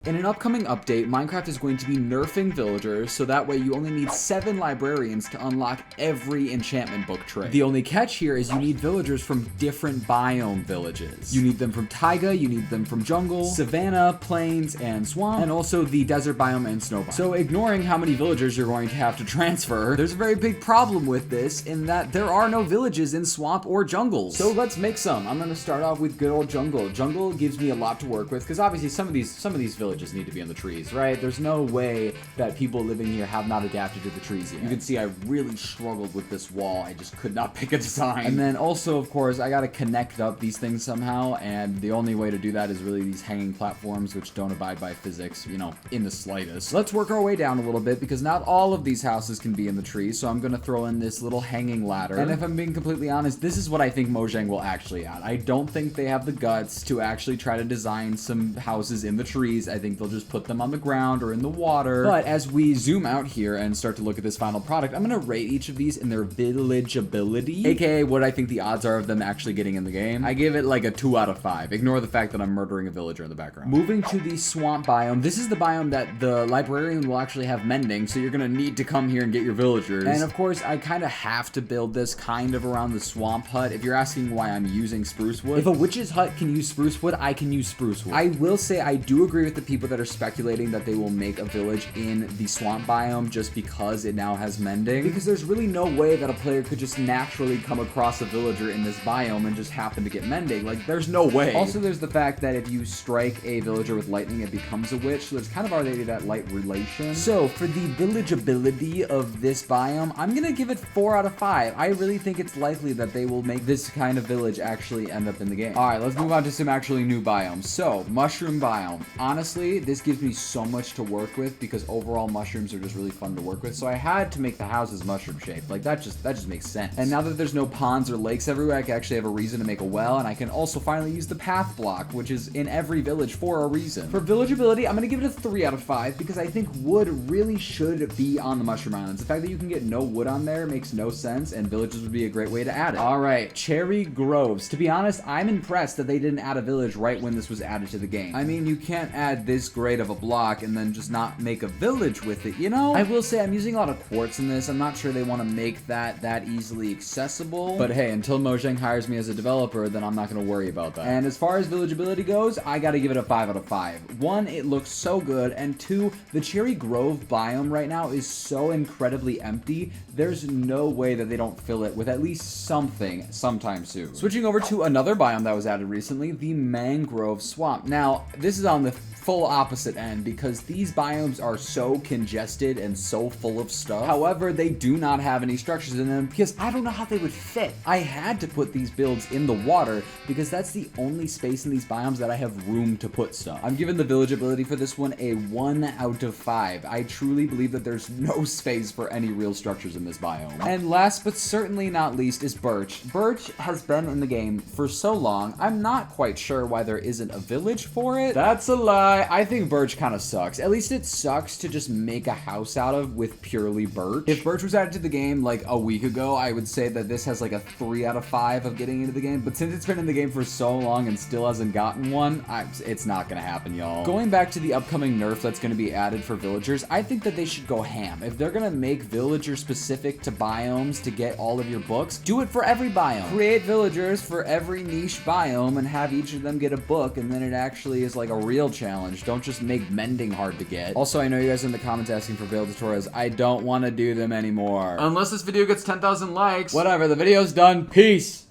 In an upcoming update, Minecraft is going to be nerfing villagers, so that way you only need 7 librarians to unlock every enchantment book trait. The only catch here is you need villagers from different biome villages. You need them from taiga, you need them from jungle, savanna, plains, and swamp, and also the desert biome and snow biome. So ignoring how many villagers you're going to have to transfer, there's a very big problem with this in that there are no villages in swamp or jungles. So let's make some. I'm gonna start off with good old jungle. Jungle gives me a lot to work with, because obviously some of these villages need to be in the trees, right? There's no way that people living here have not adapted to the trees yet. You can see I really struggled with this wall. I just could not pick a design. And then also, of course, I gotta connect up these things somehow, and the only way to do that is really these hanging platforms, which don't abide by physics, you know, in the slightest. Let's work our way down a little bit, because not all of these houses can be in the trees, so I'm gonna throw in this little hanging ladder. And if I'm being completely honest, this is what I think Mojang will actually add. I don't think they have the guts to actually try to design some houses in the trees. I think they'll just put them on the ground or in the water. But as we zoom out here and start to look at this final product, I'm gonna rate each of these in their villageability, aka what I think the odds are of them actually getting in the game. I give it like a 2 out of 5. Ignore the fact that I'm murdering a villager in the background. Moving to the swamp biome, this is the biome that the librarian will actually have mending, so you're gonna need to come here and get your villagers. And of course, I kind of have to build this kind of around the swamp hut. If you're asking why I'm using spruce wood, if a witch's hut can use spruce wood, I can use spruce wood. I will say I do agree with the people that are speculating that they will make a village in the swamp biome just because it now has mending, because there's really no way that a player could just naturally come across a villager in this biome and just happen to get mending. Like, there's no way. Also, there's the fact that if you strike a villager with lightning, it becomes a witch, so there's kind of already that light relation. So for the villageability of this biome, I'm gonna give it 4 out of 5. I really think it's likely that they will make this kind of village actually end up in the game. All right, let's move on to some actually new biomes. So mushroom biome. Honestly, this gives me so much to work with because overall mushrooms are just really fun to work with. So I had to make the houses mushroom shaped. Like that just makes sense. And now that there's no ponds or lakes everywhere, I can actually have a reason to make a well, and I can also finally use the path block, which is in every village for a reason. For villageability, I'm gonna give it a 3 out of 5 because I think wood really should be on the mushroom islands. The fact that you can get no wood on there makes no sense, and villages would be a great way to add it. All right, cherry groves. To be honest, I'm impressed that they didn't add a village right when this was added to the game. I mean, you can't add this great of a block and then just not make a village with it, you know? I will say I'm using a lot of quartz in this. I'm not sure they want to make that easily accessible, but hey, until Mojang hires me as a developer, then I'm not going to worry about that. And as far as villageability goes, I gotta give it a 5 out of 5. 1, it looks so good, and 2, the cherry grove biome right now is so incredibly empty, there's no way that they don't fill it with at least something sometime soon. Switching over to another biome that was added recently, the mangrove swamp. Now, this is on the full opposite end because these biomes are so congested and so full of stuff. However, they do not have any structures in them because I don't know how they would fit. I had to put these builds in the water because that's the only space in these biomes that I have room to put stuff. I'm giving the villageability for this one a 1 out of 5. I truly believe that there's no space for any real structures in this biome. And last but certainly not least is birch. Birch has been in the game for so long, I'm not quite sure why there isn't a village for it. That's a lie. I think birch kind of sucks. At least it sucks to just make a house out of with purely birch. If birch was added to the game like a week ago, I would say that this has like a 3 out of 5 of getting into the game. But since it's been in the game for so long and still hasn't gotten one, it's not gonna happen, y'all. Going back to the upcoming nerf that's gonna be added for villagers, I think that they should go ham. If they're gonna make villager specific to biomes to get all of your books, do it for every biome. Create villagers for every niche biome and have each of them get a book, and then it actually is like a real challenge. Don't just make mending hard to get. Also, I know you guys are in the comments asking for build tutorials. I don't want to do them anymore. Unless this video gets 10,000 likes. Whatever, the video's done. Peace!